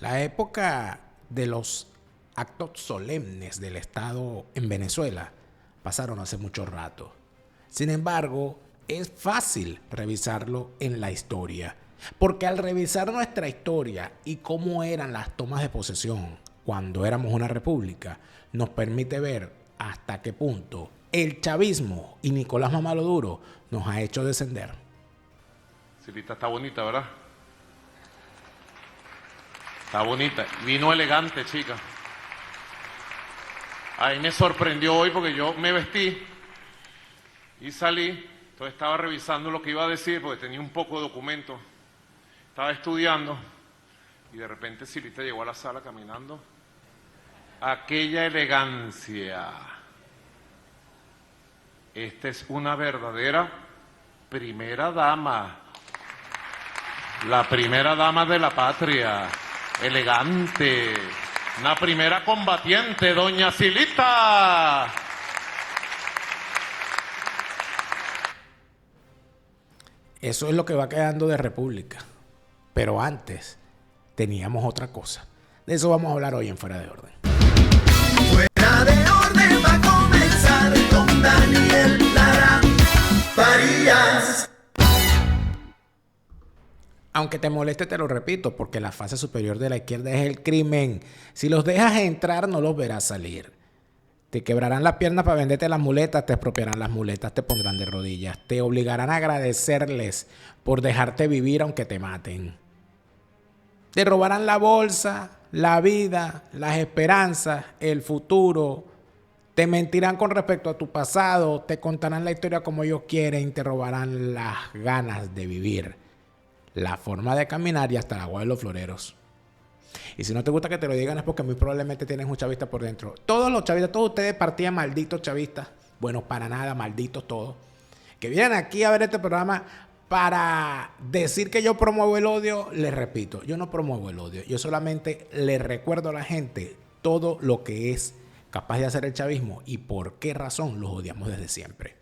La época de los actos solemnes del Estado en Venezuela pasaron hace mucho rato. Sin embargo, es fácil revisarlo en la historia, porque al revisar nuestra historia y cómo eran las tomas de posesión cuando éramos una república, nos permite ver hasta qué punto el chavismo y Nicolás Mamaduro nos ha hecho descender. Silita está bonita, ¿verdad? Está bonita. Vino elegante, chica. Ahí me sorprendió hoy porque yo me vestí y salí. Entonces estaba revisando lo que iba a decir porque tenía un poco de documento. Estaba estudiando y de repente Silita llegó a la sala caminando. Aquella elegancia. Esta es una verdadera primera dama. La primera dama de la patria. Elegante. Una primera combatiente, doña Silita. Eso es lo que va quedando de república. Pero antes teníamos otra cosa. De eso vamos a hablar hoy en Fuera de Orden. Fuera de orden va a comenzar con Daniel Lara Farías. Aunque te moleste, te lo repito, porque la fase superior de la izquierda es el crimen. Si los dejas entrar, no los verás salir. Te quebrarán las piernas para venderte las muletas, te expropiarán las muletas, te pondrán de rodillas, te obligarán a agradecerles por dejarte vivir aunque te maten. Te robarán la bolsa, la vida, las esperanzas, el futuro. Te mentirán con respecto a tu pasado, te contarán la historia como ellos quieren, te robarán las ganas de vivir, la forma de caminar y hasta el agua de los floreros. Y si no te gusta que te lo digan es porque muy probablemente tienes un chavista por dentro. Todos los chavistas, todos ustedes partían malditos chavistas, buenos para nada, malditos todos, que vienen aquí a ver este programa para decir que yo promuevo el odio. Les repito, yo no promuevo el odio, yo solamente le recuerdo a la gente todo lo que es capaz de hacer el chavismo y por qué razón los odiamos desde siempre.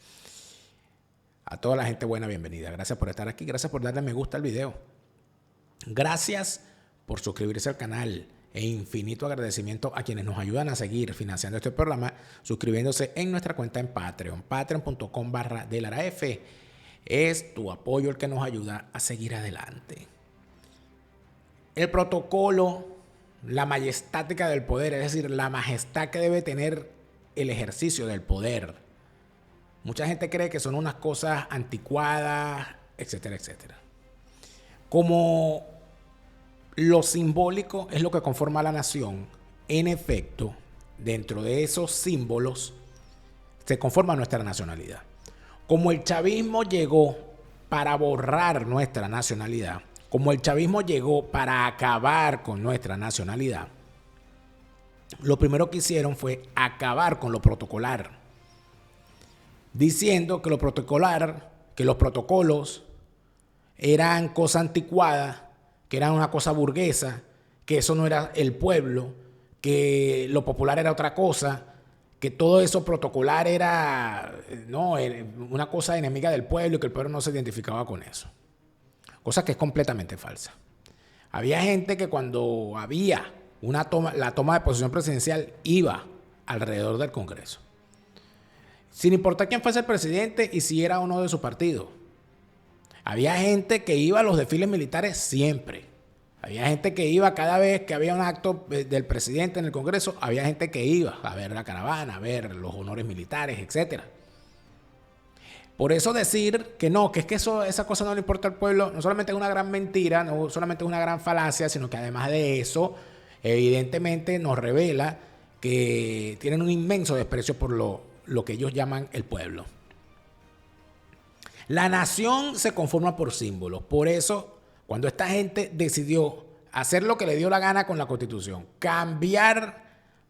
A toda la gente buena, bienvenida. Gracias por estar aquí, gracias por darle me gusta al video. Gracias por suscribirse al canal e infinito agradecimiento a quienes nos ayudan a seguir financiando este programa suscribiéndose en nuestra cuenta en Patreon, patreon.com/delaraf. Es tu apoyo el que nos ayuda a seguir adelante. El protocolo, la majestática del poder, es decir, la majestad que debe tener el ejercicio del poder. Mucha gente cree que son unas cosas anticuadas, etcétera, etcétera. Como lo simbólico es lo que conforma a la nación, en efecto, dentro de esos símbolos se conforma nuestra nacionalidad. Como el chavismo llegó para borrar nuestra nacionalidad, como el chavismo llegó para acabar con nuestra nacionalidad, lo primero que hicieron fue acabar con lo protocolar, diciendo que lo protocolar, que los protocolos eran cosas anticuadas, que era una cosa burguesa, que eso no era el pueblo, que lo popular era otra cosa, que todo eso protocolar era una cosa enemiga del pueblo y que el pueblo no se identificaba con eso. Cosa que es completamente falsa. Había gente que cuando había la toma de posesión presidencial iba alrededor del Congreso, sin importar quién fuese el presidente y si era o no de su partido. Había gente que iba a los desfiles militares siempre. Había gente que iba cada vez que había un acto del presidente en el Congreso. Había gente que iba a ver la caravana, a ver los honores militares, etc. Por eso decir que no, que es que esa cosa no le importa al pueblo, no solamente es una gran mentira, no solamente es una gran falacia, sino que además de eso, evidentemente nos revela que tienen un inmenso desprecio por lo que ellos llaman el pueblo. La nación se conforma por símbolos. Por eso, cuando esta gente decidió hacer lo que le dio la gana con la Constitución, cambiar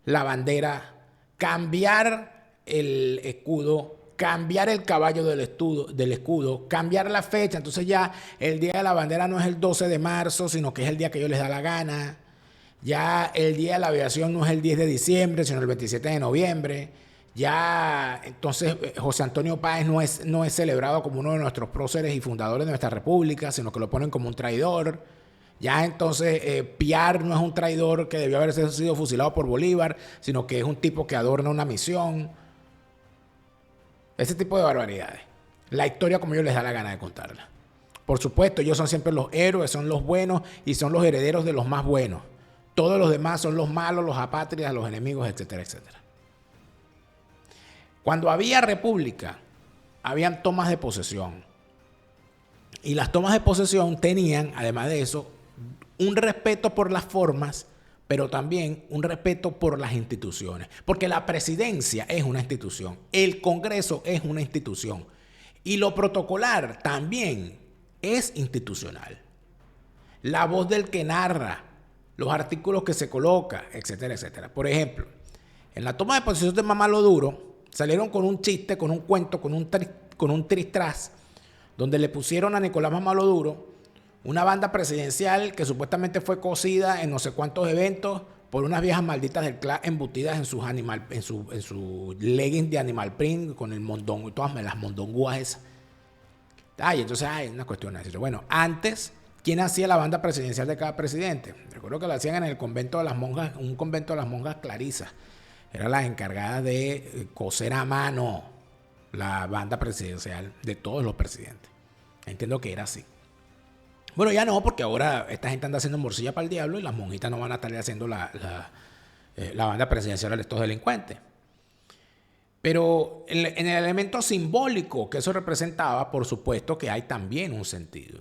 la bandera, cambiar el escudo, cambiar el caballo del escudo, cambiar la fecha, entonces ya el Día de la Bandera no es el 12 de marzo, sino que es el día que ellos les da la gana. Ya el Día de la Aviación no es el 10 de diciembre, sino el 27 de noviembre. Ya entonces José Antonio Páez no es celebrado como uno de nuestros próceres y fundadores de nuestra república, sino que lo ponen como un traidor. Ya entonces Piar no es un traidor que debió haber sido fusilado por Bolívar, sino que es un tipo que adorna una misión. Ese tipo de barbaridades. La historia como ellos les da la gana de contarla. Por supuesto, ellos son siempre los héroes, son los buenos y son los herederos de los más buenos. Todos los demás son los malos, los apátridas, los enemigos, etcétera, etcétera. Cuando había república, habían tomas de posesión. Y las tomas de posesión tenían, además de eso, un respeto por las formas, pero también un respeto por las instituciones. Porque la presidencia es una institución, el Congreso es una institución y lo protocolar también es institucional. La voz del que narra, los artículos que se coloca, etcétera, etcétera. Por ejemplo, en la toma de posesión de Mamaduro salieron con un chiste, con un cuento, con un tristras, donde le pusieron a Nicolás Mamaduro una banda presidencial que supuestamente fue cosida en no sé cuántos eventos por unas viejas malditas del clan embutidas en sus en su leggings de animal print con el mondongo y todas las mondonguas esas. Y entonces hay una cuestión así. Bueno, antes, ¿quién hacía la banda presidencial de cada presidente? Recuerdo que lo hacían en el convento de las monjas, un convento de las monjas clarisas. Eran las encargadas de coser a mano la banda presidencial de todos los presidentes. Entiendo que era así. Bueno, ya no, porque ahora esta gente anda haciendo morcilla para el diablo y las monjitas no van a estarle haciendo la banda presidencial a estos delincuentes. Pero en el elemento simbólico que eso representaba, por supuesto que hay también un sentido.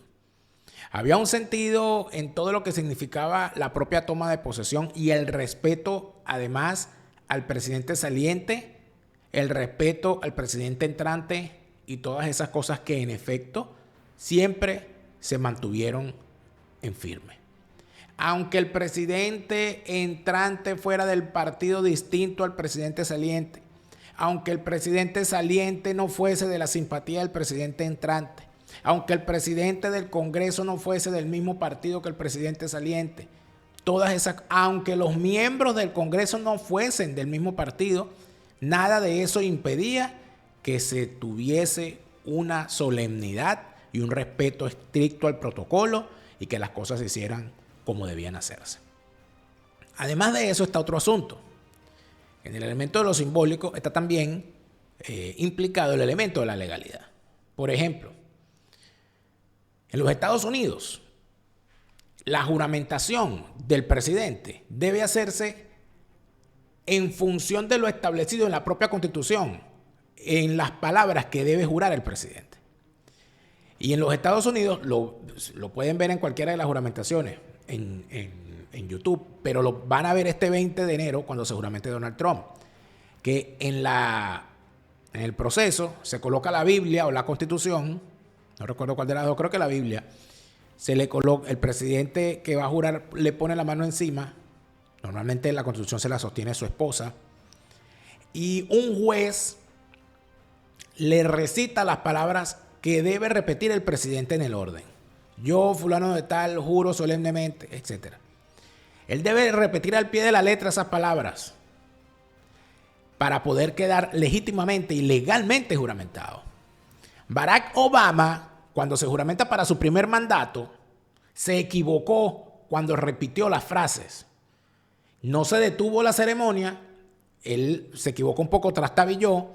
Había un sentido en todo lo que significaba la propia toma de posesión y el respeto, además, al presidente saliente, el respeto al presidente entrante y todas esas cosas que en efecto siempre se mantuvieron en firme. Aunque el presidente entrante fuera del partido distinto al presidente saliente, aunque el presidente saliente no fuese de la simpatía del presidente entrante, aunque el presidente del Congreso no fuese del mismo partido que el presidente saliente, todas esas, aunque los miembros del Congreso no fuesen del mismo partido, nada de eso impedía que se tuviese una solemnidad y un respeto estricto al protocolo y que las cosas se hicieran como debían hacerse. Además de eso está otro asunto. En el elemento de lo simbólico está también implicado el elemento de la legalidad. Por ejemplo, en los Estados Unidos, la juramentación del presidente debe hacerse en función de lo establecido en la propia Constitución, en las palabras que debe jurar el presidente. Y en los Estados Unidos, lo pueden ver en cualquiera de las juramentaciones, en YouTube, pero lo van a ver este 20 de enero cuando se juramente Donald Trump, que en el proceso se coloca la Biblia o la Constitución, no recuerdo cuál de las dos, creo que la Biblia, se le coloca, el presidente que va a jurar le pone la mano encima, normalmente la Constitución se la sostiene su esposa, y un juez le recita las palabras que debe repetir el presidente en el orden. Yo, fulano de tal, juro solemnemente, etc. Él debe repetir al pie de la letra esas palabras para poder quedar legítimamente y legalmente juramentado. Barack Obama, cuando se juramenta para su primer mandato, se equivocó cuando repitió las frases. No se detuvo la ceremonia, él se equivocó un poco, trastabilló,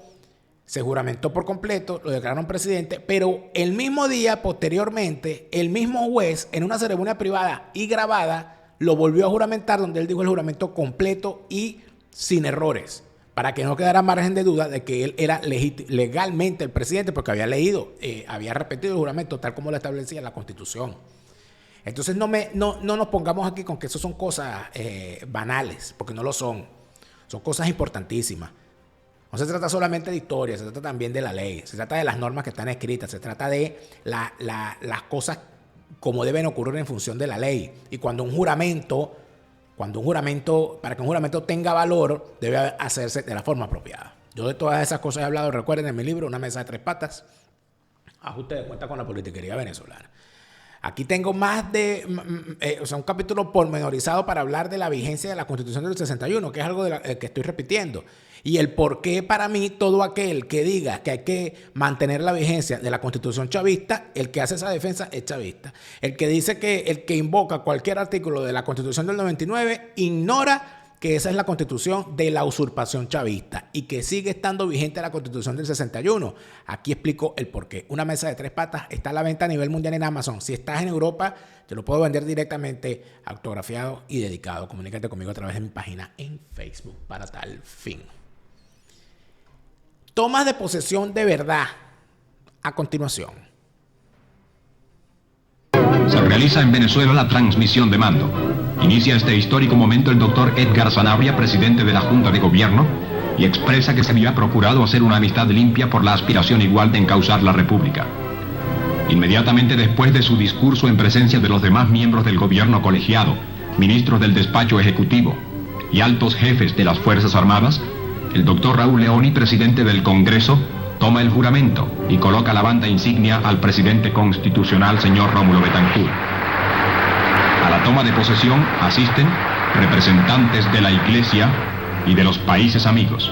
se juramentó por completo, lo declararon presidente, pero el mismo día, posteriormente, el mismo juez, en una ceremonia privada y grabada, lo volvió a juramentar, donde él dijo el juramento completo y sin errores, para que no quedara margen de duda de que él era legalmente el presidente, porque había leído, había repetido el juramento tal como lo establecía la Constitución. Entonces no nos pongamos aquí con que eso son cosas banales, porque no lo son. Son cosas importantísimas. No se trata solamente de historia, se trata también de la ley, se trata de las normas que están escritas, se trata de las cosas como deben ocurrir en función de la ley. Y para que un juramento tenga valor, debe hacerse de la forma apropiada. Yo de todas esas cosas he hablado, recuerden, en mi libro, Una mesa de tres patas, ajuste de cuenta con la politiquería venezolana. Aquí tengo más de, un capítulo pormenorizado para hablar de la vigencia de la Constitución del 61, que es algo que estoy repitiendo. Y el por qué para mí todo aquel que diga que hay que mantener la vigencia de la Constitución chavista, el que hace esa defensa es chavista. El que dice que el que invoca cualquier artículo de la Constitución del 99 ignora que esa es la Constitución de la usurpación chavista y que sigue estando vigente la Constitución del 61. Aquí explico el por qué. Una mesa de 3 patas está a la venta a nivel mundial en Amazon. Si estás en Europa, te lo puedo vender directamente autografiado y dedicado. Comunícate conmigo a través de mi página en Facebook para tal fin. Tomas de posesión de verdad. A continuación. Se realiza en Venezuela la transmisión de mando. Inicia este histórico momento el doctor Edgar Sanabria, presidente de la Junta de Gobierno, y expresa que se había procurado hacer una amistad limpia por la aspiración igual de encauzar la República. Inmediatamente después de su discurso en presencia de los demás miembros del gobierno colegiado, ministros del despacho ejecutivo y altos jefes de las Fuerzas Armadas, el doctor Raúl Leoni, presidente del Congreso, toma el juramento y coloca la banda insignia al presidente constitucional, señor Rómulo Betancourt. A la toma de posesión asisten representantes de la Iglesia y de los países amigos.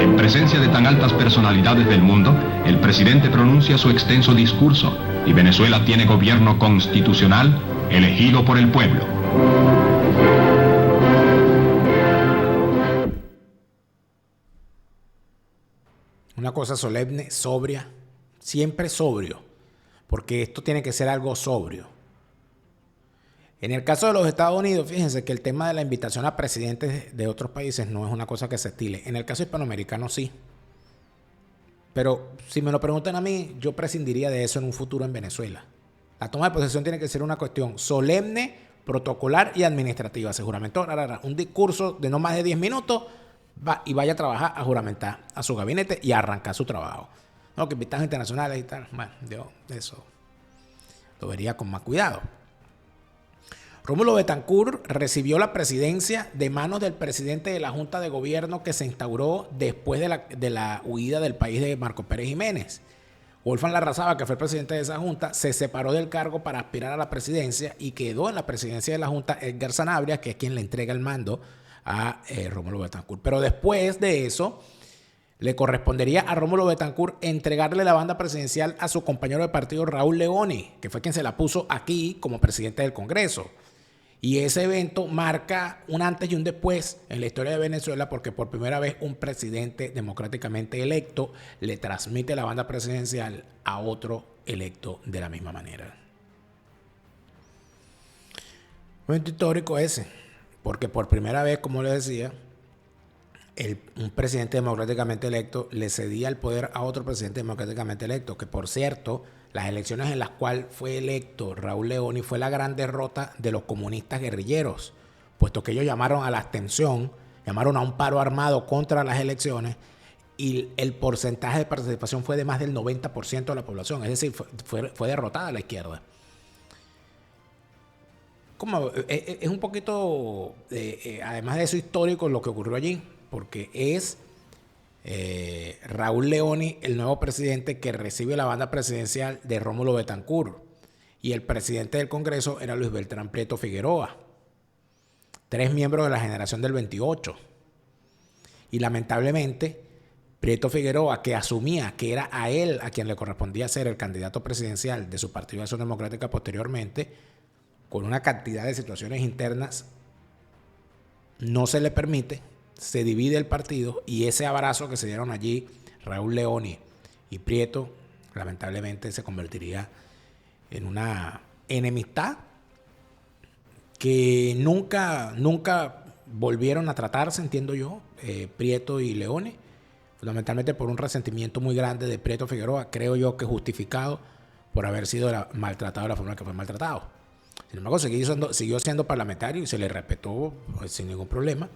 En presencia de tan altas personalidades del mundo, el presidente pronuncia su extenso discurso y Venezuela tiene gobierno constitucional elegido por el pueblo. Una cosa solemne, sobria, siempre sobrio, porque esto tiene que ser algo sobrio. En el caso de los Estados Unidos, fíjense que el tema de la invitación a presidentes de otros países no es una cosa que se estile. En el caso hispanoamericano sí. Pero si me lo preguntan a mí, yo prescindiría de eso en un futuro en Venezuela. La toma de posesión tiene que ser una cuestión solemne, protocolar y administrativa. Se juramentó, un discurso de no más de 10 minutos, va y vaya a trabajar, a juramentar a su gabinete y a arrancar su trabajo. No, que invitados internacionales y tal. Bueno, yo eso lo vería con más cuidado. Rómulo Betancourt recibió la presidencia de manos del presidente de la Junta de Gobierno que se instauró después de la huida del país de Marco Pérez Jiménez. Wolfgang Larrazábal, que fue el presidente de esa junta, se separó del cargo para aspirar a la presidencia y quedó en la presidencia de la junta Edgar Sanabria, que es quien le entrega el mando a Rómulo Betancourt. Pero después de eso, le correspondería a Rómulo Betancourt entregarle la banda presidencial a su compañero de partido Raúl Leoni, que fue quien se la puso aquí como presidente del Congreso. Y ese evento marca un antes y un después en la historia de Venezuela porque por primera vez un presidente democráticamente electo le transmite la banda presidencial a otro electo de la misma manera. Un evento histórico ese, porque por primera vez, como les decía, un presidente democráticamente electo le cedía el poder a otro presidente democráticamente electo, que por cierto, las elecciones en las cuales fue electo Raúl Leoni fue la gran derrota de los comunistas guerrilleros, puesto que ellos llamaron a la abstención, llamaron a un paro armado contra las elecciones y el porcentaje de participación fue de más del 90% de la población, es decir, fue derrotada la izquierda. Es un poquito, además de eso, histórico lo que ocurrió allí, porque es Raúl Leoni, el nuevo presidente que recibe la banda presidencial de Rómulo Betancourt, y el presidente del Congreso era Luis Beltrán Prieto Figueroa, 3 miembros de la generación del 28. Y lamentablemente Prieto Figueroa, que asumía que era a él a quien le correspondía ser el candidato presidencial de su Partido de Acción Democrática posteriormente, con una cantidad de situaciones internas, no se le permite, se divide el partido y ese abrazo que se dieron allí Raúl Leoni y Prieto lamentablemente se convertiría en una enemistad que nunca volvieron a tratarse, entiendo yo, Prieto y Leoni, fundamentalmente por un resentimiento muy grande de Prieto Figueroa, creo yo que justificado por haber sido maltratado de la forma que fue maltratado. Sin embargo, siguió siendo parlamentario y se le respetó sin ningún problema.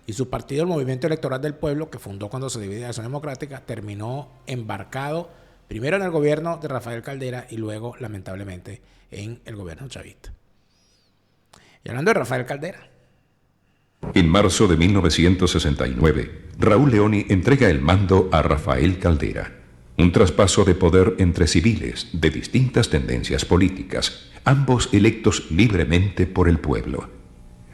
Y su partido, el Movimiento Electoral del Pueblo, que fundó cuando se dividió la Acción Democrática, terminó embarcado primero en el gobierno de Rafael Caldera y luego, lamentablemente, en el gobierno chavista. Y hablando de Rafael Caldera. En marzo de 1969, Raúl Leoni entrega el mando a Rafael Caldera. Un traspaso de poder entre civiles de distintas tendencias políticas, ambos electos libremente por el pueblo.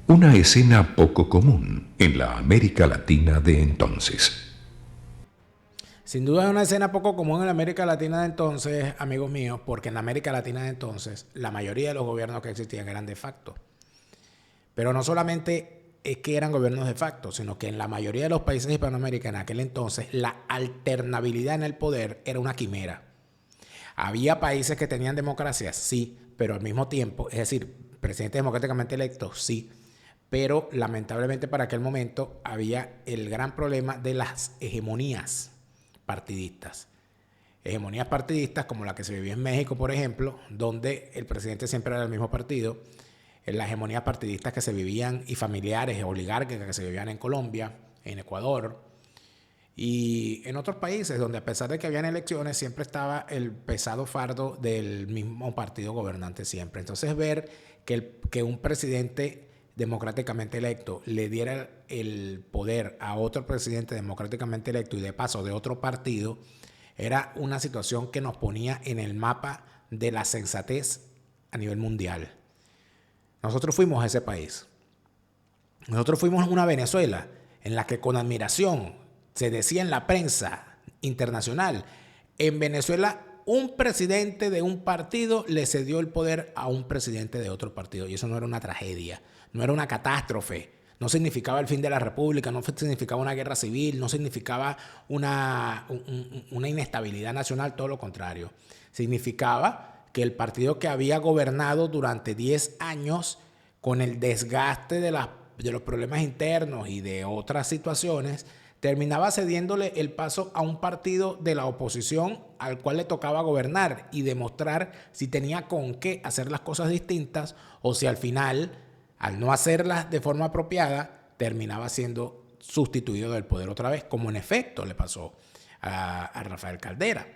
Una escena poco común en la América Latina de entonces. Sin duda es una escena poco común en la América Latina de entonces, amigos míos, porque en la América Latina de entonces la mayoría de los gobiernos que existían eran de facto. Pero no solamente es que eran gobiernos de facto, sino que en la mayoría de los países de Hispanoamérica en aquel entonces la alternabilidad en el poder era una quimera. Había países que tenían democracia, sí, pero al mismo tiempo, es decir, presidentes democráticamente electos, sí, pero lamentablemente para aquel momento había el gran problema de las hegemonías partidistas. Hegemonías partidistas como la que se vivía en México, por ejemplo, donde el presidente siempre era del mismo partido, en las hegemonías partidistas que se vivían y familiares, oligárquicas que se vivían en Colombia, en Ecuador y en otros países donde a pesar de que habían elecciones siempre estaba el pesado fardo del mismo partido gobernante siempre. Entonces ver que un presidente democráticamente electo le diera el poder a otro presidente democráticamente electo y de paso de otro partido era una situación que nos ponía en el mapa de la sensatez a nivel mundial. Nosotros fuimos a ese país. Nosotros fuimos a una Venezuela en la que con admiración se decía en la prensa internacional, en Venezuela un presidente de un partido le cedió el poder a un presidente de otro partido y eso no era una tragedia, no era una catástrofe, no significaba el fin de la república, no significaba una guerra civil, no significaba una inestabilidad nacional, todo lo contrario. Significaba que el partido que había gobernado durante 10 años con el desgaste de los problemas internos y de otras situaciones, terminaba cediéndole el paso a un partido de la oposición al cual le tocaba gobernar y demostrar si tenía con qué hacer las cosas distintas o si al final, al no hacerlas de forma apropiada, terminaba siendo sustituido del poder otra vez, como en efecto le pasó a Rafael Caldera.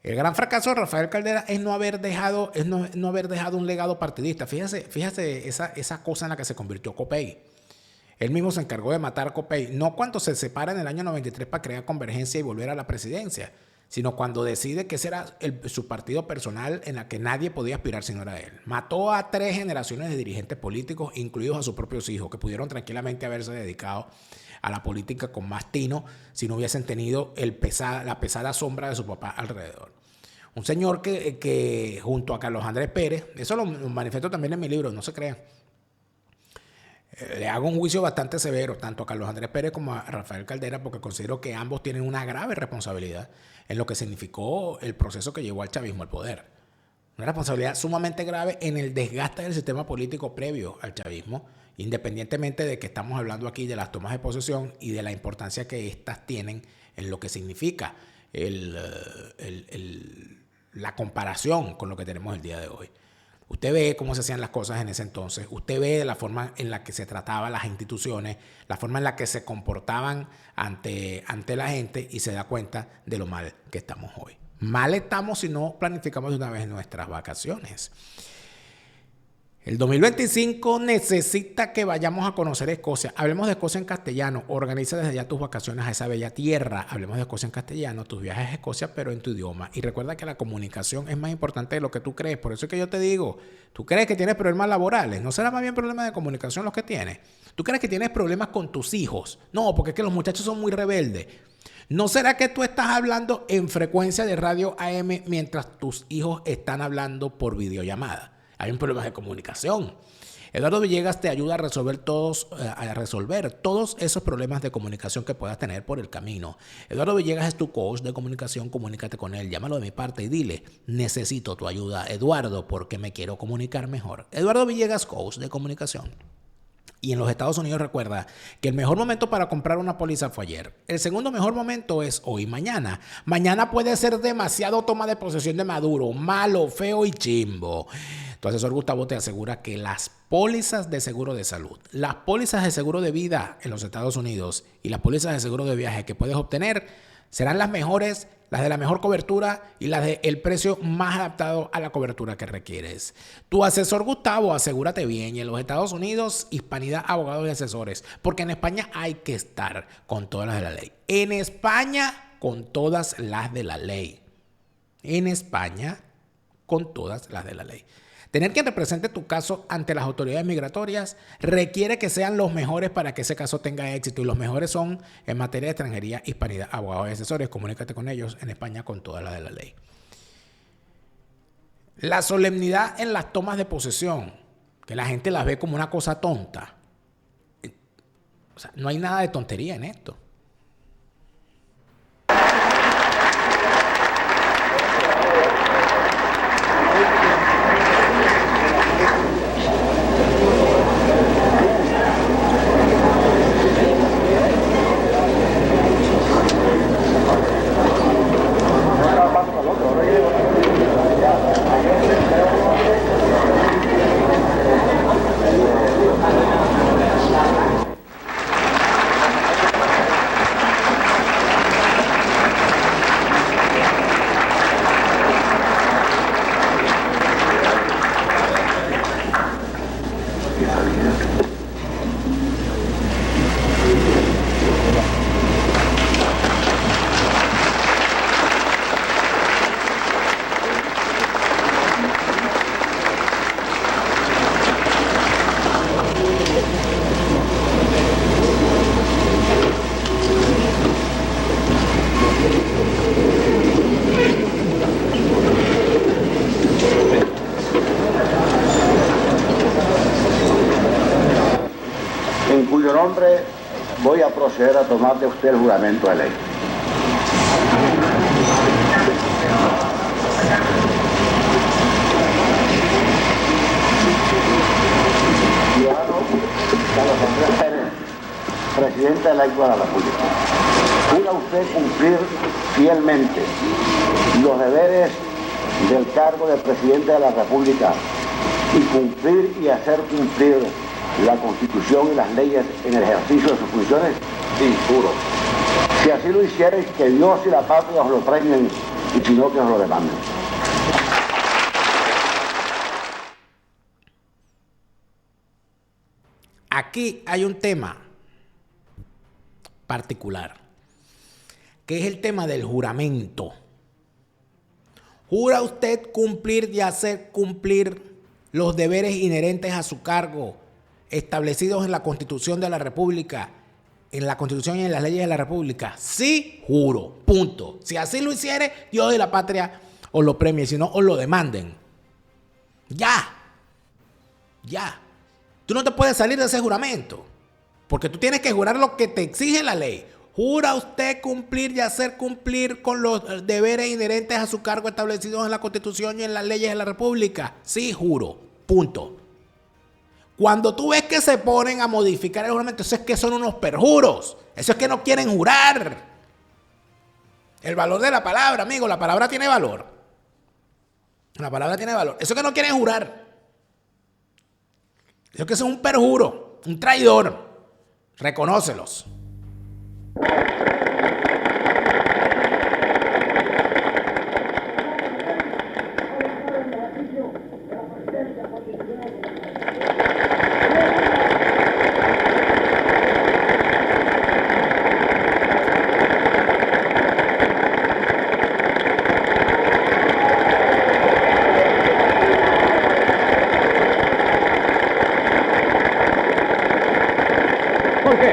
El gran fracaso de Rafael Caldera es no haber dejado un legado partidista. Fíjate esa cosa en la que se convirtió Copey. Él mismo se encargó de matar a Copey, no cuando se separa en el año 93 para crear Convergencia y volver a la presidencia, sino cuando decide que ese era su partido personal en la que nadie podía aspirar si no era él. Mató a 3 generaciones de dirigentes políticos, incluidos a sus propios hijos, que pudieron tranquilamente haberse dedicado a la política con más tino si no hubiesen tenido la pesada sombra de su papá alrededor. Un señor que junto a Carlos Andrés Pérez, eso lo manifiesto también en mi libro, no se crean, le hago un juicio bastante severo tanto a Carlos Andrés Pérez como a Rafael Caldera porque considero que ambos tienen una grave responsabilidad en lo que significó el proceso que llevó al chavismo al poder. Una responsabilidad sumamente grave en el desgaste del sistema político previo al chavismo, independientemente de que estamos hablando aquí de las tomas de posesión y de la importancia que éstas tienen en lo que significa la comparación con lo que tenemos el día de hoy. Usted ve cómo se hacían las cosas en ese entonces, usted ve la forma en la que se trataban las instituciones, la forma en la que se comportaban ante la gente y se da cuenta de lo mal que estamos hoy. Mal estamos si no planificamos de una vez nuestras vacaciones. El 2025 necesita que vayamos a conocer Escocia. Hablemos de Escocia en castellano. Organiza desde ya tus vacaciones a esa bella tierra. Hablemos de Escocia en castellano, tus viajes a Escocia, pero en tu idioma. Y recuerda que la comunicación es más importante de lo que tú crees. Por eso es que yo te digo, ¿tú crees que tienes problemas laborales? ¿No será más bien problemas de comunicación los que tienes? ¿Tú crees que tienes problemas con tus hijos? No, porque es que los muchachos son muy rebeldes. ¿No será que tú estás hablando en frecuencia de radio AM mientras tus hijos están hablando por videollamada? Hay un problema de comunicación. Eduardo Villegas te ayuda a resolver todos esos problemas de comunicación que puedas tener por el camino. Eduardo Villegas es tu coach de comunicación. Comunícate con él, llámalo de mi parte y dile: necesito tu ayuda, Eduardo, porque me quiero comunicar mejor. Eduardo Villegas, coach de comunicación. Y en los Estados Unidos recuerda que el mejor momento para comprar una póliza fue ayer. El segundo mejor momento es hoy, mañana. Mañana puede ser demasiado toma de posesión de Maduro, malo, feo y chimbo. Tu asesor Gustavo te asegura que las pólizas de seguro de salud, las pólizas de seguro de vida en los Estados Unidos y las pólizas de seguro de viaje que puedes obtener serán las mejores, las de la mejor cobertura y las del precio más adaptado a la cobertura que requieres. Tu asesor Gustavo, asegúrate bien. Y en los Estados Unidos, Hispanidad, abogados y asesores. Porque en España hay que estar con todas las de la ley. En España con todas las de la ley. En España, con todas las de la ley. Tener quien represente tu caso ante las autoridades migratorias requiere que sean los mejores para que ese caso tenga éxito. Y los mejores son en materia de extranjería, hispanidad, abogados y asesores. Comunícate con ellos en España con todas las de la ley. La solemnidad en las tomas de posesión, que la gente las ve como una cosa tonta. O sea, no hay nada de tontería en esto. En cuyo nombre voy a proceder a tomar de usted el juramento de ley. Ciudadano Carlos Andrés Pérez, presidente de la República. Jura usted cumplir fielmente los deberes del cargo de presidente de la República y cumplir y hacer cumplir la Constitución y las leyes en el ejercicio de sus funciones? Sí, juro. Si así lo hicierais, que Dios y la patria os lo premien, y si no, que os lo demanden. Aquí hay un tema particular, que es el tema del juramento. ¿Jura usted cumplir y hacer cumplir los deberes inherentes a su cargo establecidos en la Constitución de la República, en la Constitución y en las leyes de la República? Sí, juro. Punto. Si así lo hiciere, Dios y la patria os lo premie, si no, os lo demanden. Ya. Tú no te puedes salir de ese juramento, porque tú tienes que jurar lo que te exige la ley. ¿Jura usted cumplir y hacer cumplir con los deberes inherentes a su cargo establecidos en la Constitución y en las leyes de la República? Sí, juro. Punto. Cuando tú ves que se ponen a modificar el juramento, eso es que son unos perjuros. Eso es que no quieren jurar. El valor de la palabra, amigo, la palabra tiene valor. La palabra tiene valor. Eso es que no quieren jurar. Eso es que son un perjuro, un traidor. Reconócelos. ¿Por qué?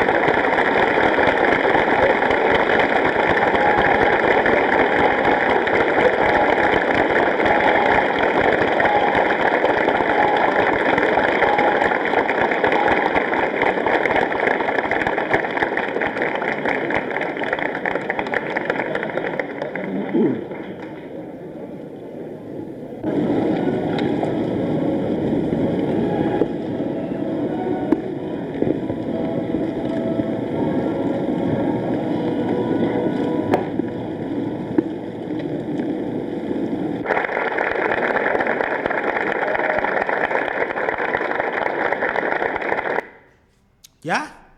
¿Ya?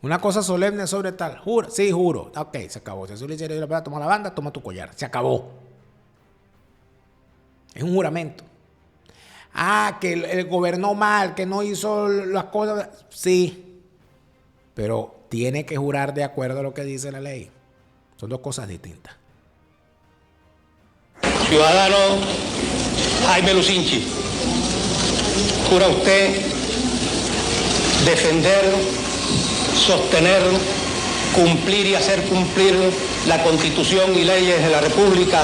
Una cosa solemne sobre tal. ¿Jura? Sí, juro. Ok, se acabó. Si eso le hicieron la toma la banda, toma tu collar. Se acabó. Es un juramento. Ah, que él gobernó mal, que no hizo las cosas. Sí. Pero tiene que jurar de acuerdo a lo que dice la ley. Son dos cosas distintas. Ciudadano Jaime Lucinchi, ¿jura usted defender, sostener, cumplir y hacer cumplir la Constitución y leyes de la República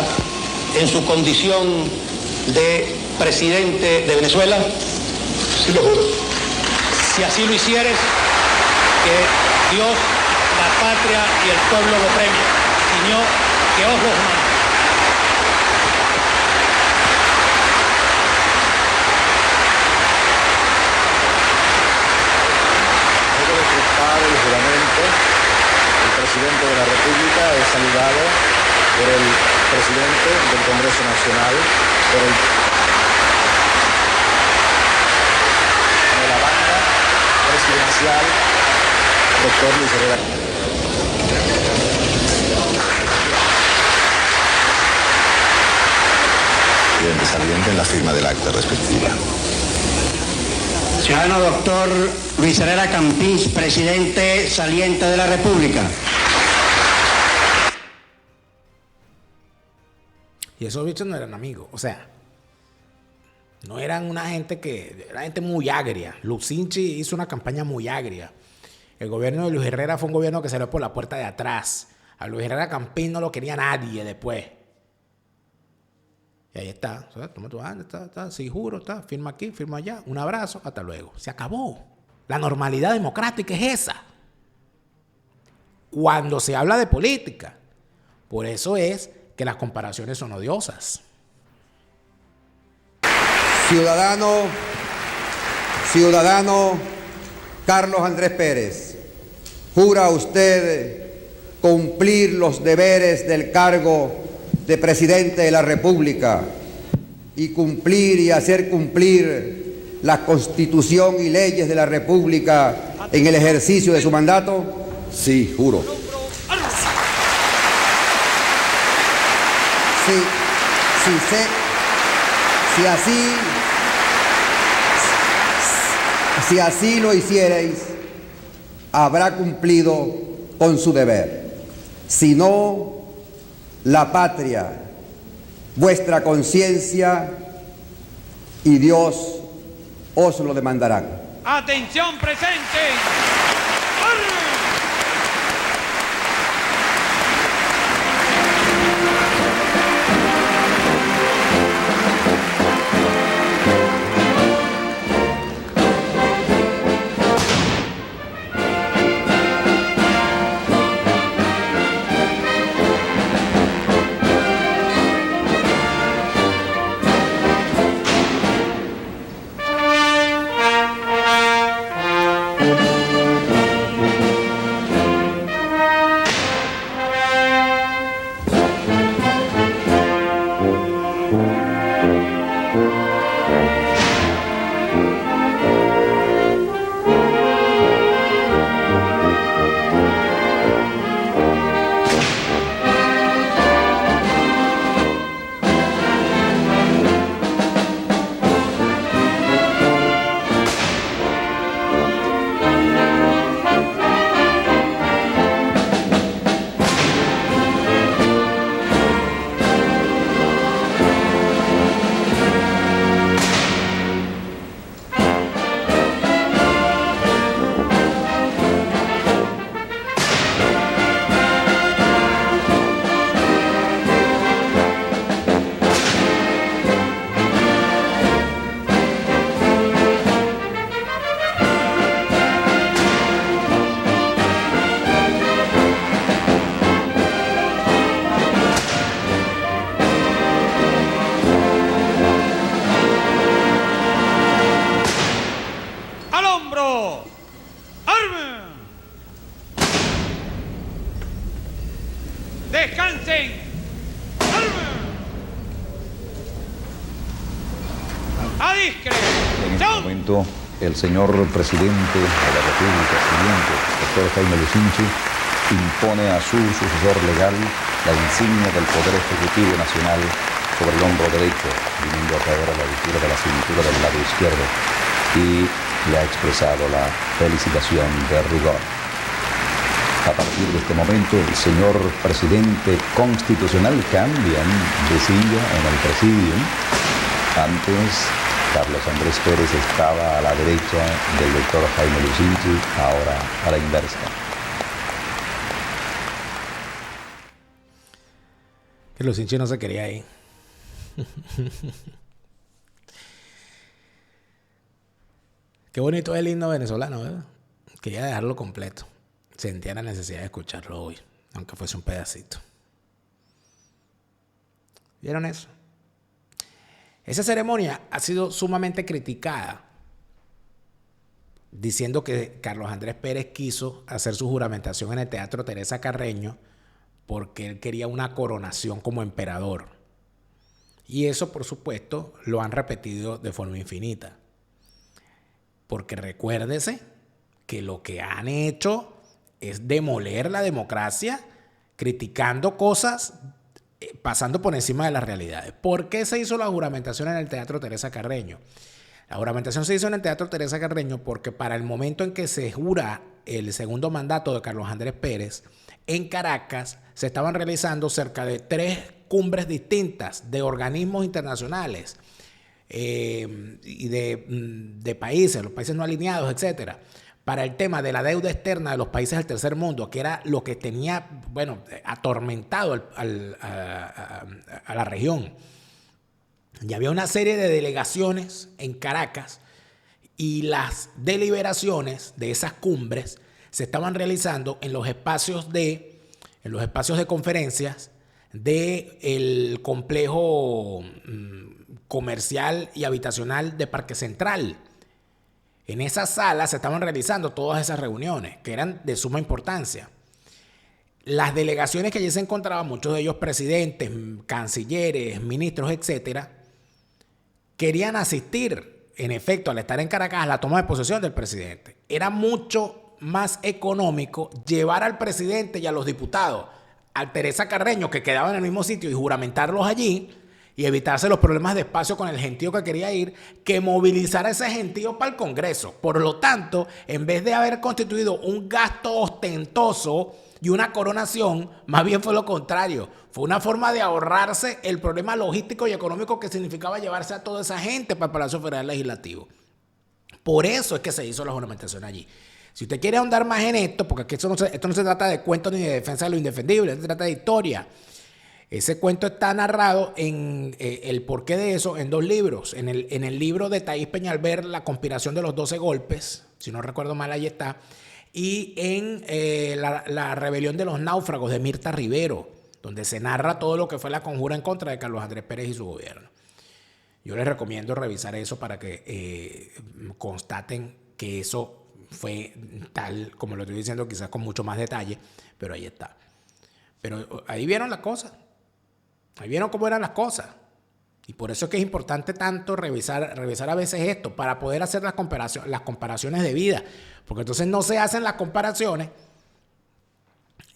en su condición de presidente de Venezuela? Sí, lo juro. Si así lo hicieres, que Dios, la patria y el pueblo lo premien. Señor, que os los mande. El juramento, el presidente de la República es saludado por el presidente del Congreso Nacional, por la banda presidencial, doctor Luis Herrera. Presidente saliente en la firma del acta respectiva. Ciudadano doctor Luis Herrera Campins, presidente saliente de la República. Y esos bichos no eran amigos. O sea, no eran una gente que... Era gente muy agria. Lucinchi hizo una campaña muy agria. El gobierno de Luis Herrera fue un gobierno que salió por la puerta de atrás. A Luis Herrera Campins no lo quería nadie después. Y ahí está, o sea, toma tu hand, está, sí, juro, está, firma aquí, firma allá, un abrazo, hasta luego. Se acabó. La normalidad democrática es esa. Cuando se habla de política. Por eso es que las comparaciones son odiosas. Ciudadano Carlos Andrés Pérez, ¿jura usted cumplir los deberes del cargo de presidente de la República y cumplir y hacer cumplir la Constitución y leyes de la República en el ejercicio de su mandato? Sí, juro. Si así lo hicierais, habrá cumplido con su deber. Si no, la patria, vuestra conciencia y Dios os lo demandarán. ¡Atención presente! ¡Descansen! ¡A discreción! En este momento, el señor presidente de la República saliente, doctor Jaime Lucinchi, impone a su sucesor legal la insignia del Poder Ejecutivo Nacional sobre el hombro derecho, viniendo a caer a la altura de la cintura del lado izquierdo, y le ha expresado la felicitación de rigor. A partir de este momento, el señor presidente constitucional cambia de silla en el presidium. Antes, Carlos Andrés Pérez estaba a la derecha del doctor Jaime Lucinchi, ahora a la inversa. Que Lucinchi no se quería ir. Qué bonito es el himno venezolano, ¿verdad? Quería dejarlo completo. Sentía la necesidad de escucharlo hoy, aunque fuese un pedacito. ¿Vieron eso? Esa ceremonia ha sido sumamente criticada, diciendo que Carlos Andrés Pérez quiso hacer su juramentación en el Teatro Teresa Carreño porque él quería una coronación como emperador. Y eso, por supuesto, lo han repetido de forma infinita. Porque recuérdese que lo que han hecho es demoler la democracia, criticando cosas, pasando por encima de las realidades. ¿Por qué se hizo la juramentación en el Teatro Teresa Carreño? La juramentación se hizo en el Teatro Teresa Carreño porque para el momento en que se jura el segundo mandato de Carlos Andrés Pérez, en Caracas se estaban realizando cerca de 3 cumbres distintas de organismos internacionales y de países, los países no alineados, etcétera, para el tema de la deuda externa de los países del tercer mundo, que era lo que tenía, atormentado a la región. Y había una serie de delegaciones en Caracas y las deliberaciones de esas cumbres se estaban realizando en los espacios de conferencias del complejo comercial y habitacional de Parque Central. En esas salas se estaban realizando todas esas reuniones, que eran de suma importancia. Las delegaciones que allí se encontraban, muchos de ellos presidentes, cancilleres, ministros, etcétera, querían asistir, en efecto, al estar en Caracas, a la toma de posesión del presidente. Era mucho más económico llevar al presidente y a los diputados al Teresa Carreño, que quedaba en el mismo sitio, y juramentarlos allí y evitarse los problemas de espacio con el gentío que quería ir, que movilizar a ese gentío para el Congreso. Por lo tanto, en vez de haber constituido un gasto ostentoso y una coronación, más bien fue lo contrario. Fue una forma de ahorrarse el problema logístico y económico que significaba llevarse a toda esa gente para el Palacio Federal Legislativo. Por eso es que se hizo la juramentación allí. Si usted quiere ahondar más en esto, porque aquí esto no se trata de cuentos ni de defensa de lo indefendible, se trata de historia. Ese cuento está narrado en el porqué de eso en 2 libros. En el libro de Thais Peñalver, La conspiración de los 12 golpes, si no recuerdo mal, ahí está. Y en la rebelión de los náufragos de Mirta Rivero, donde se narra todo lo que fue la conjura en contra de Carlos Andrés Pérez y su gobierno. Yo les recomiendo revisar eso para que constaten que eso fue tal como lo estoy diciendo, quizás con mucho más detalle, pero ahí está. Pero ahí vieron las cosas. Ahí vieron cómo eran las cosas. Y por eso es que es importante tanto revisar a veces esto, para poder hacer las comparaciones de vida. Porque entonces no se hacen las comparaciones.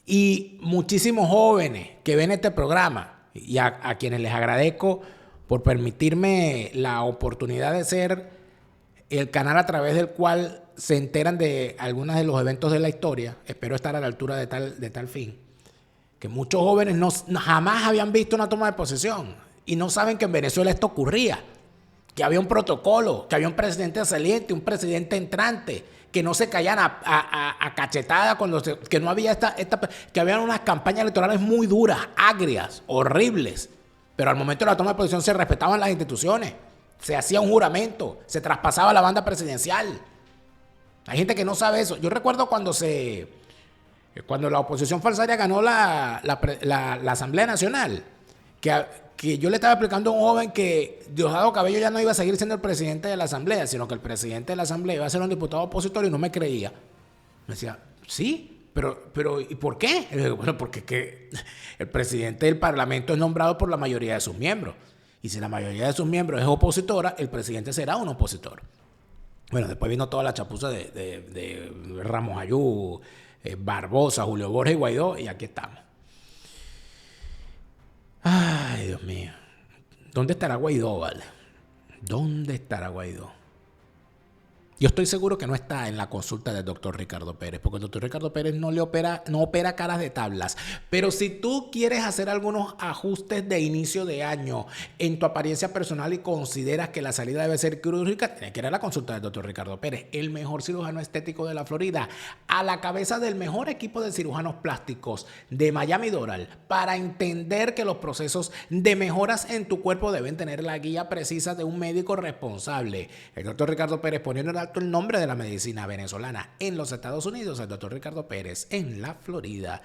Y muchísimos jóvenes que ven este programa, y a quienes les agradezco por permitirme la oportunidad de ser el canal a través del cual se enteran de algunos de los eventos de la historia, espero estar a la altura de tal fin. Que muchos jóvenes jamás habían visto una toma de posesión y no saben que en Venezuela esto ocurría, que había un protocolo, que había un presidente saliente, un presidente entrante, que no se caían a cachetada que no había que habían unas campañas electorales muy duras, agrias, horribles, pero al momento de la toma de posesión se respetaban las instituciones, se hacía un juramento, se traspasaba la banda presidencial. Hay gente que no sabe eso. Yo recuerdo cuando la oposición falsaria ganó la Asamblea Nacional, que yo le estaba explicando a un joven que Diosdado Cabello ya no iba a seguir siendo el presidente de la Asamblea, sino que el presidente de la Asamblea iba a ser un diputado opositor, y no me creía. Me decía, sí, pero ¿y por qué? Y le digo, bueno, porque el presidente del Parlamento es nombrado por la mayoría de sus miembros. Y si la mayoría de sus miembros es opositora, el presidente será un opositor. Bueno, después vino toda la chapuza de Ramos Ayú, Barbosa, Julio Borges y Guaidó, y aquí estamos. Ay, Dios mío. ¿Dónde estará Guaidó, vale? ¿Dónde estará Guaidó? Yo estoy seguro que no está en la consulta del doctor Ricardo Pérez, porque el doctor Ricardo Pérez no opera caras de tablas. Pero si tú quieres hacer algunos ajustes de inicio de año en tu apariencia personal y consideras que la salida debe ser quirúrgica, tienes que ir a la consulta del doctor Ricardo Pérez, el mejor cirujano estético de la Florida, a la cabeza del mejor equipo de cirujanos plásticos de Miami Doral, para entender que los procesos de mejoras en tu cuerpo deben tener la guía precisa de un médico responsable. El doctor Ricardo Pérez, poniendo en alto el nombre de la medicina venezolana en los Estados Unidos, el doctor Ricardo Pérez en la Florida.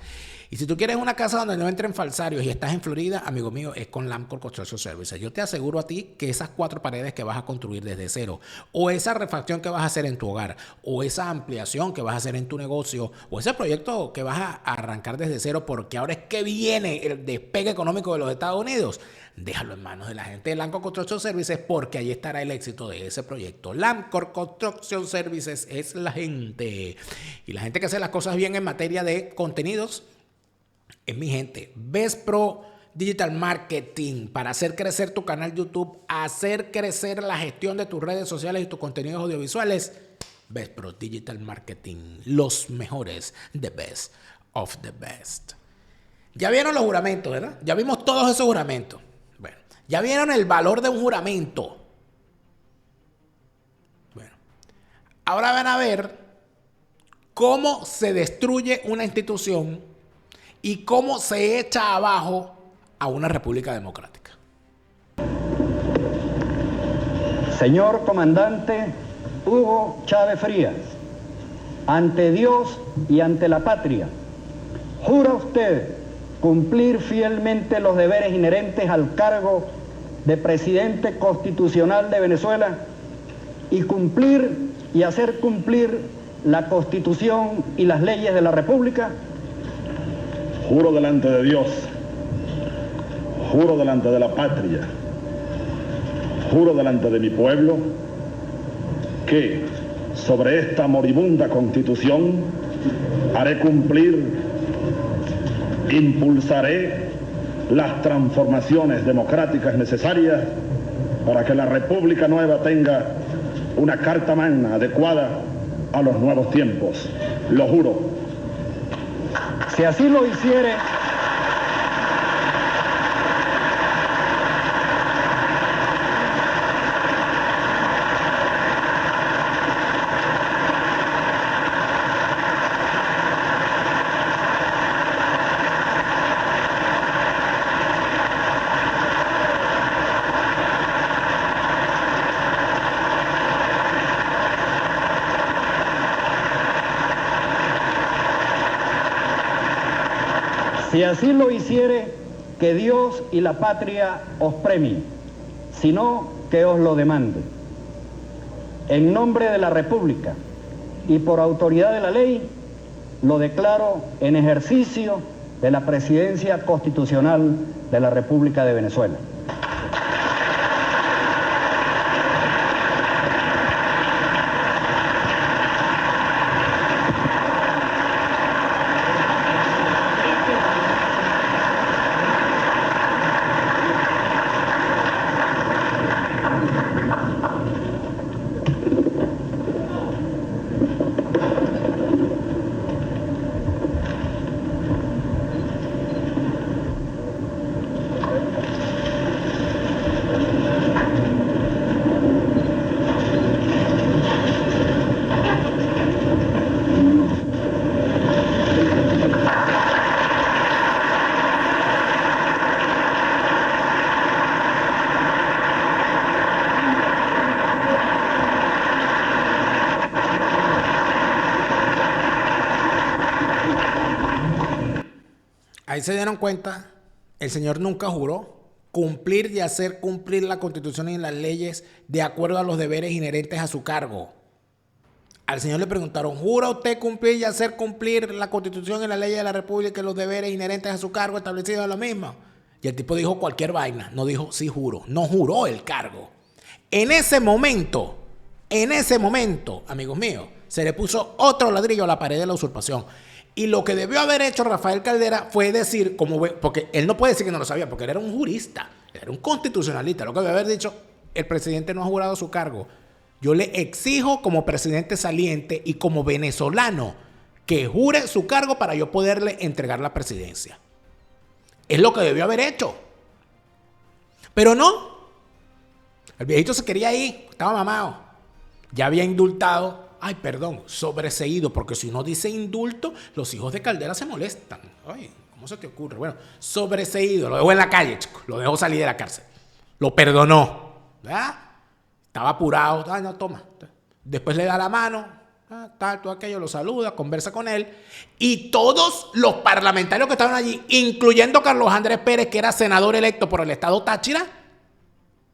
Y si tú quieres una casa donde no entren falsarios y estás en Florida, amigo mío, es con Lamcor Construction Services. Yo te aseguro a ti que esas 4 paredes que vas a construir desde cero, o esa refacción que vas a hacer en tu hogar, o esa ampliación que vas a hacer en tu negocio, o ese proyecto que vas a arrancar desde cero, porque ahora es que viene el despegue económico de los Estados Unidos, déjalo en manos de la gente de Lamcor Construction Services, porque ahí estará el éxito de ese proyecto. Lamcor Construction Services es la gente. Y la gente que hace las cosas bien en materia de contenidos es mi gente. Vespro Digital Marketing, para hacer crecer tu canal YouTube, hacer crecer la gestión de tus redes sociales y tus contenidos audiovisuales. Vespro Digital Marketing, los mejores, the best of the best. Ya vieron los juramentos, ¿verdad? Ya vimos todos esos juramentos. Bueno, ya vieron el valor de un juramento. Bueno, ahora van a ver cómo se destruye una institución y cómo se echa abajo a una república democrática. Señor comandante Hugo Chávez Frías, ante Dios y ante la patria, ¿jura usted cumplir fielmente los deberes inherentes al cargo de presidente constitucional de Venezuela y cumplir y hacer cumplir la Constitución y las leyes de la República? Juro delante de Dios, juro delante de la patria, juro delante de mi pueblo, que sobre esta moribunda Constitución haré cumplir, impulsaré las transformaciones democráticas necesarias para que la República Nueva tenga una carta magna adecuada a los nuevos tiempos. Lo juro. Si así lo hiciere, si así lo hiciere, que Dios y la patria os premien, sino que os lo demande. En nombre de la República y por autoridad de la ley, lo declaro en ejercicio de la presidencia constitucional de la República de Venezuela. Ahí se dieron cuenta, el señor nunca juró cumplir y hacer cumplir la Constitución y las leyes de acuerdo a los deberes inherentes a su cargo. Al señor le preguntaron, ¿jura usted cumplir y hacer cumplir la Constitución y las leyes de la República y los deberes inherentes a su cargo establecidos en la misma? Y el tipo dijo cualquier vaina, no dijo sí juro, no juró el cargo. En ese momento, amigos míos, se le puso otro ladrillo a la pared de la usurpación. Y lo que debió haber hecho Rafael Caldera fue decir, porque él no puede decir que no lo sabía, porque él era un jurista, él era un constitucionalista. Lo que debe haber dicho, el presidente no ha jurado su cargo. Yo le exijo como presidente saliente y como venezolano que jure su cargo para yo poderle entregar la presidencia. Es lo que debió haber hecho. Pero no. El viejito se quería ir, estaba mamado. Ya había indultado. Ay, perdón, sobreseído, porque si uno dice indulto, los hijos de Caldera se molestan. Ay, ¿cómo se te ocurre? Bueno, sobreseído, lo dejó en la calle, chico. Lo dejó salir de la cárcel. Lo perdonó. ¿Verdad? Estaba apurado. Ay, no, toma. Después le da la mano. Tal, todo aquello, lo saluda, conversa con él. Y todos los parlamentarios que estaban allí, incluyendo Carlos Andrés Pérez, que era senador electo por el estado Táchira,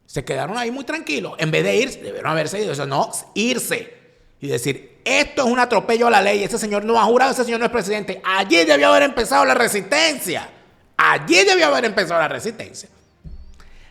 se quedaron ahí muy tranquilos. En vez de irse, debieron haberse ido. Eso no, irse. Y decir, esto es un atropello a la ley. Ese señor no ha jurado, ese señor no es presidente. Allí debió haber empezado la resistencia. Allí debió haber empezado la resistencia.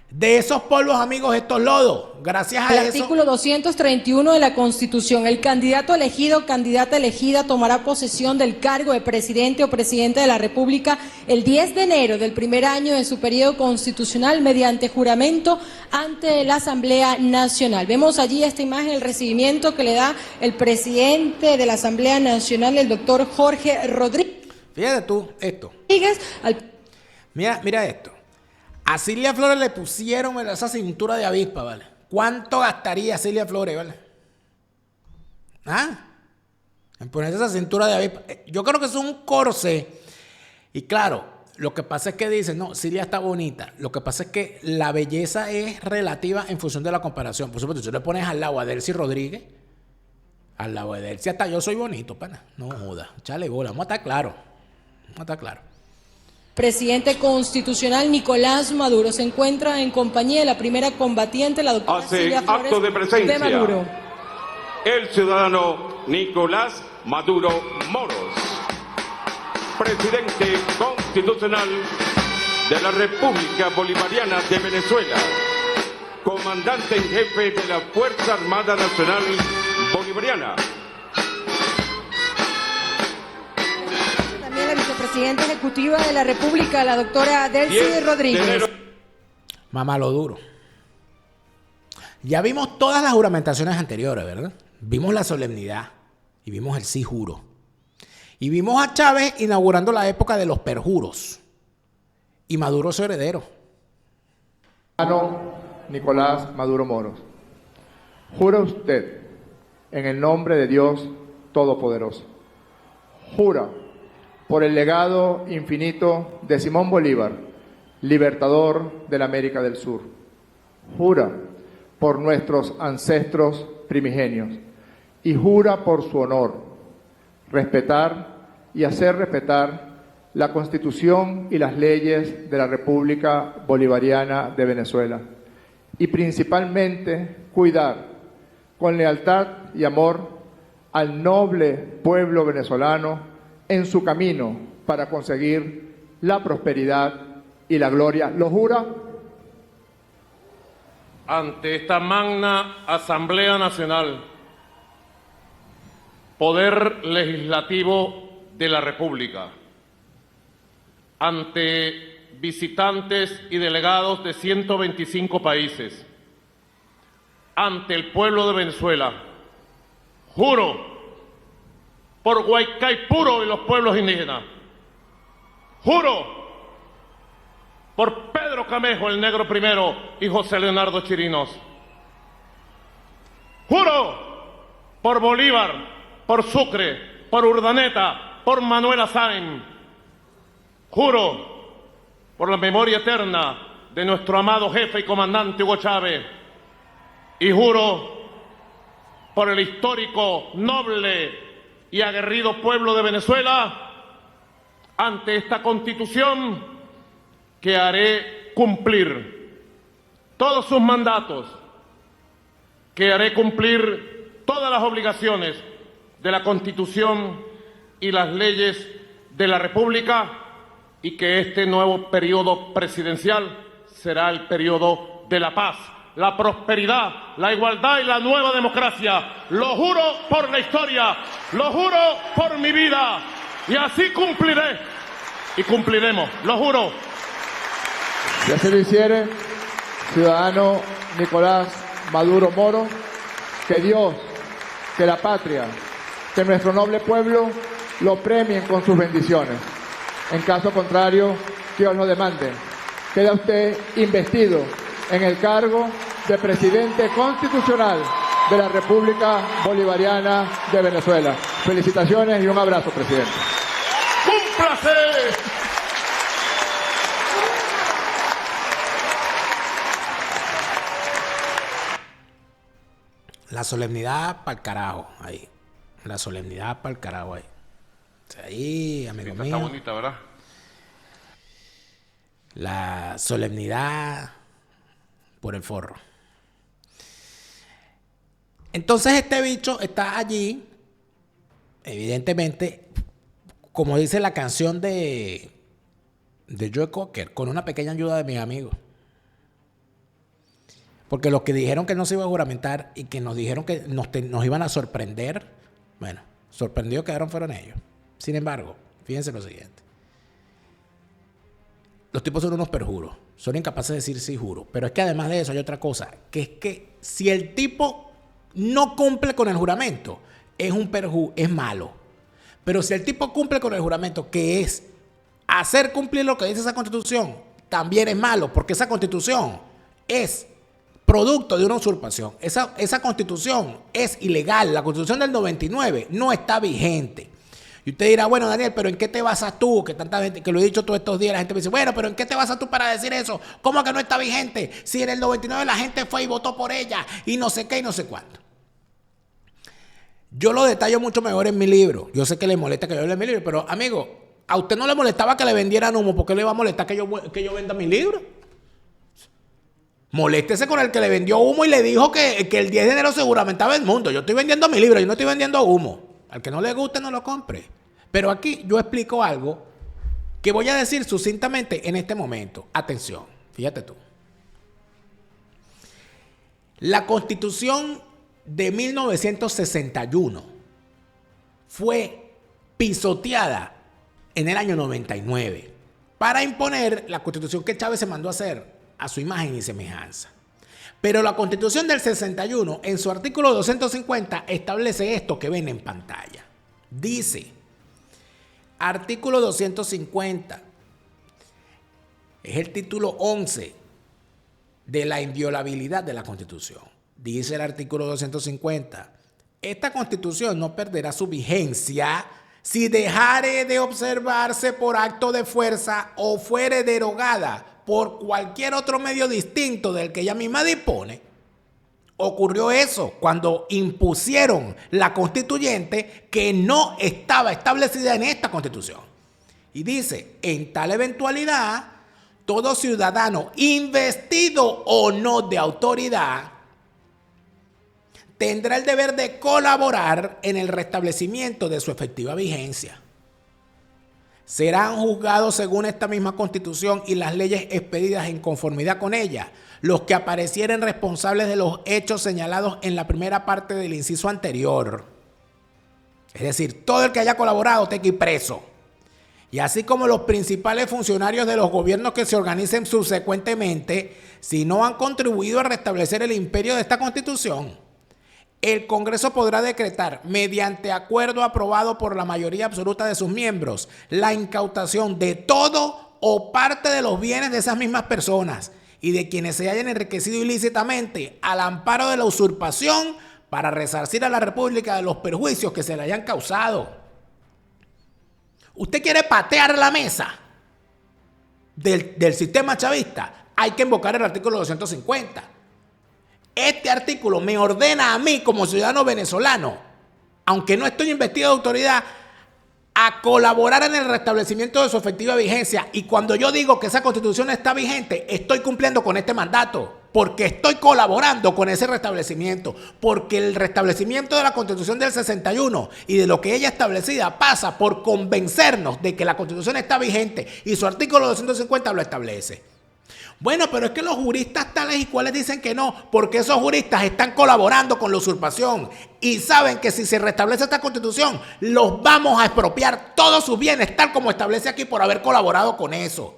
De esos polvos, amigos, estos lodos. Gracias a eso. El artículo 231 de la Constitución. El candidato elegido, candidata elegida, tomará posesión del cargo de presidente o presidente de la República el 10 de enero del primer año de su periodo constitucional mediante juramento ante la Asamblea Nacional. Vemos allí esta imagen, el recibimiento que le da el presidente de la Asamblea Nacional, el doctor Jorge Rodríguez. Fíjate tú esto. Mira esto. A Cilia Flores le pusieron esa cintura de avispa, ¿vale? ¿Cuánto gastaría Cilia Flores, ¿vale? En ponerse esa cintura de avispa. Yo creo que es un corsé. Y claro, lo que pasa es que dicen, no, Cilia está bonita. Lo que pasa es que la belleza es relativa en función de la comparación. Por supuesto, si tú le pones al lado a Delcy Rodríguez, al lado de Delcy hasta yo soy bonito, pana. No joda, échale bola. Vamos a estar claro. Presidente constitucional Nicolás Maduro se encuentra en compañía de la primera combatiente, la doctora Cilia Flores, acto de presencia de Maduro. El ciudadano Nicolás Maduro Moros, presidente constitucional de la República Bolivariana de Venezuela, comandante en jefe de la Fuerza Armada Nacional Bolivariana. También la vicepresidenta ejecutiva de la República, la doctora Delcy Rodríguez. Mamá lo duro. Ya vimos todas las juramentaciones anteriores, ¿verdad? Vimos la solemnidad y vimos el sí juro. Y vimos a Chávez inaugurando la época de los perjuros. Y Maduro su heredero. Nicolás Maduro Moros. Jura usted en el nombre de Dios Todopoderoso. Jura por el legado infinito de Simón Bolívar, libertador de la América del Sur. Jura por nuestros ancestros primigenios y jura por su honor respetar y hacer respetar la Constitución y las leyes de la República Bolivariana de Venezuela y principalmente cuidar con lealtad y amor al noble pueblo venezolano en su camino para conseguir la prosperidad y la gloria. ¿Lo jura? Ante esta magna Asamblea Nacional, Poder Legislativo de la República, ante visitantes y delegados de 125 países, ante el pueblo de Venezuela, juro por Guaycaipuro y los pueblos indígenas, juro por Pedro Camejo, el negro primero, y José Leonardo Chirinos, juro por Bolívar, por Sucre, por Urdaneta, por Manuela Sáenz, juro por la memoria eterna de nuestro amado jefe y comandante Hugo Chávez, y juro por el histórico, noble y aguerrido pueblo de Venezuela, ante esta Constitución, que haré cumplir todos sus mandatos, que haré cumplir todas las obligaciones de la Constitución y las leyes de la República, y que este nuevo periodo presidencial será el periodo de la paz, la prosperidad, la igualdad y la nueva democracia. Lo juro por la historia, lo juro por mi vida, y así cumpliré y cumpliremos, lo juro. Y así lo hiciere, ciudadano Nicolás Maduro Moros, que Dios, que la patria, que nuestro noble pueblo lo premien con sus bendiciones. En caso contrario, Dios lo demande. Queda usted investido en el cargo de presidente constitucional de la República Bolivariana de Venezuela. Felicitaciones y un abrazo, presidente. ¡Cúmplase! La solemnidad para el carajo, ahí. La solemnidad para el carajo, ahí. O sea, ahí, amigo mío. Está bonita, ¿verdad? La solemnidad por el forro. Entonces este bicho está allí, evidentemente, como dice la canción de Joe Cocker, con una pequeña ayuda de mis amigos. Porque los que dijeron que no se iba a juramentar y que nos dijeron que nos iban a sorprender, bueno, sorprendidos quedaron fueron ellos. Sin embargo, fíjense lo siguiente. Los tipos son unos perjuros. Son incapaces de decir sí juro. Pero es que además de eso hay otra cosa. Que es que si el tipo no cumple con el juramento, es malo. Pero si el tipo cumple con el juramento, que es hacer cumplir lo que dice esa constitución, también es malo. Porque esa constitución es producto de una usurpación. Esa constitución es ilegal. La constitución del 99 no está vigente. Y usted dirá, bueno, Daniel, pero ¿en qué te basas tú? Que tanta gente, que lo he dicho todos estos días, la gente me dice, bueno, pero ¿en qué te basas tú para decir eso? ¿Cómo que no está vigente? Si en el 99 la gente fue y votó por ella y no sé qué y no sé cuánto. Yo lo detallo mucho mejor en mi libro. Yo sé que le molesta que yo hable en mi libro, pero amigo, ¿a usted no le molestaba que le vendieran humo? ¿Por qué le iba a molestar que yo venda mi libro? Moléstese con el que le vendió humo y le dijo que el 10 de enero se juramentaba el mundo. Yo estoy vendiendo mi libro, yo no estoy vendiendo humo. Al que no le guste, no lo compre. Pero aquí yo explico algo que voy a decir sucintamente en este momento. Atención, fíjate tú. La Constitución de 1961 fue pisoteada en el año 99 para imponer la Constitución que Chávez se mandó a hacer a su imagen y semejanza. Pero la Constitución del 61, en su artículo 250, establece esto que ven en pantalla. Dice, artículo 250, es el título 11 de la inviolabilidad de la Constitución. Dice el artículo 250, esta Constitución no perderá su vigencia si dejare de observarse por acto de fuerza o fuere derogada por cualquier otro medio distinto del que ella misma dispone. Ocurrió eso cuando impusieron la constituyente que no estaba establecida en esta Constitución. Y dice, en tal eventualidad, todo ciudadano investido o no de autoridad tendrá el deber de colaborar en el restablecimiento de su efectiva vigencia. Serán juzgados según esta misma Constitución y las leyes expedidas en conformidad con ella los que aparecieren responsables de los hechos señalados en la primera parte del inciso anterior. Es decir, todo el que haya colaborado tenga que ir preso. Y así como los principales funcionarios de los gobiernos que se organicen subsecuentemente, si no han contribuido a restablecer el imperio de esta Constitución, el Congreso podrá decretar, mediante acuerdo aprobado por la mayoría absoluta de sus miembros, la incautación de todo o parte de los bienes de esas mismas personas y de quienes se hayan enriquecido ilícitamente al amparo de la usurpación para resarcir a la República de los perjuicios que se le hayan causado. ¿Usted quiere patear la mesa del sistema chavista? Hay que invocar el artículo 250. Este artículo me ordena a mí como ciudadano venezolano, aunque no estoy investido de autoridad, a colaborar en el restablecimiento de su efectiva vigencia. Y cuando yo digo que esa Constitución está vigente, estoy cumpliendo con este mandato, porque estoy colaborando con ese restablecimiento, porque el restablecimiento de la Constitución del 61 y de lo que ella establecida pasa por convencernos de que la Constitución está vigente y su artículo 250 lo establece. Bueno, pero es que los juristas tales y cuales dicen que no, porque esos juristas están colaborando con la usurpación y saben que si se restablece esta Constitución, los vamos a expropiar todos sus bienes, tal como establece aquí por haber colaborado con eso.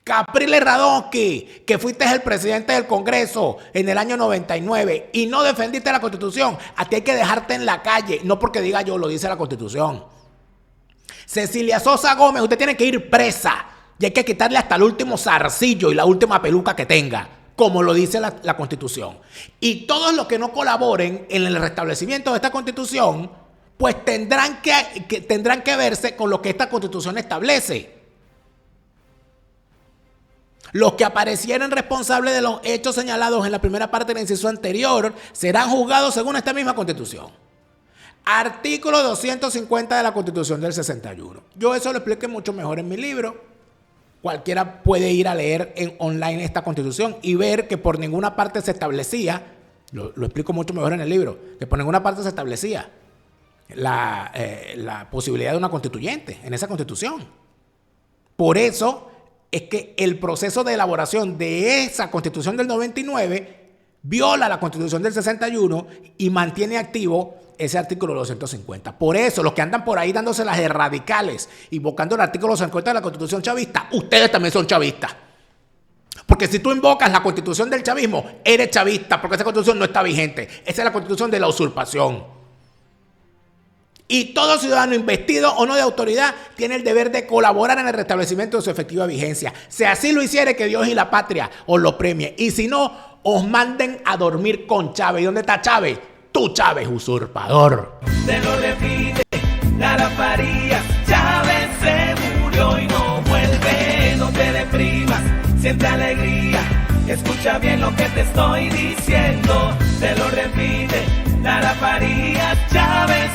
Capriles Radonsky, que fuiste el presidente del Congreso en el año 99 y no defendiste la Constitución, a ti hay que dejarte en la calle, no porque diga yo, lo dice la Constitución. Cecilia Sosa Gómez, usted tiene que ir presa y hay que quitarle hasta el último zarcillo y la última peluca que tenga, como lo dice la Constitución. Y todos los que no colaboren en el restablecimiento de esta Constitución, pues tendrán que verse con lo que esta Constitución establece. Los que aparecieran responsables de los hechos señalados en la primera parte del inciso anterior serán juzgados según esta misma Constitución. Artículo 250 de la Constitución del 61. Yo eso lo expliqué mucho mejor en mi libro. Cualquiera puede ir a leer online esta Constitución y ver que por ninguna parte se establecía, lo explico mucho mejor en el libro, que por ninguna parte se establecía la posibilidad de una constituyente en esa Constitución. Por eso es que el proceso de elaboración de esa Constitución del 99 viola la Constitución del 61 y mantiene activo ese artículo 250. Por eso, los que andan por ahí dándose las de radicales, invocando el artículo 50 de la Constitución chavista, ustedes también son chavistas. Porque si tú invocas la Constitución del chavismo, eres chavista, porque esa Constitución no está vigente. Esa es la Constitución de la usurpación. Y todo ciudadano investido o no de autoridad tiene el deber de colaborar en el restablecimiento de su efectiva vigencia. Si así lo hiciere, que Dios y la patria os lo premie. Y si no, os manden a dormir con Chávez. ¿Y dónde está Chávez? Tú, Chávez, usurpador. Te lo repite, Lara Farías. Chávez se murió y no vuelve. No te deprimas, siente alegría. Escucha bien lo que te estoy diciendo. Te lo repite, Lara Farías. Chávez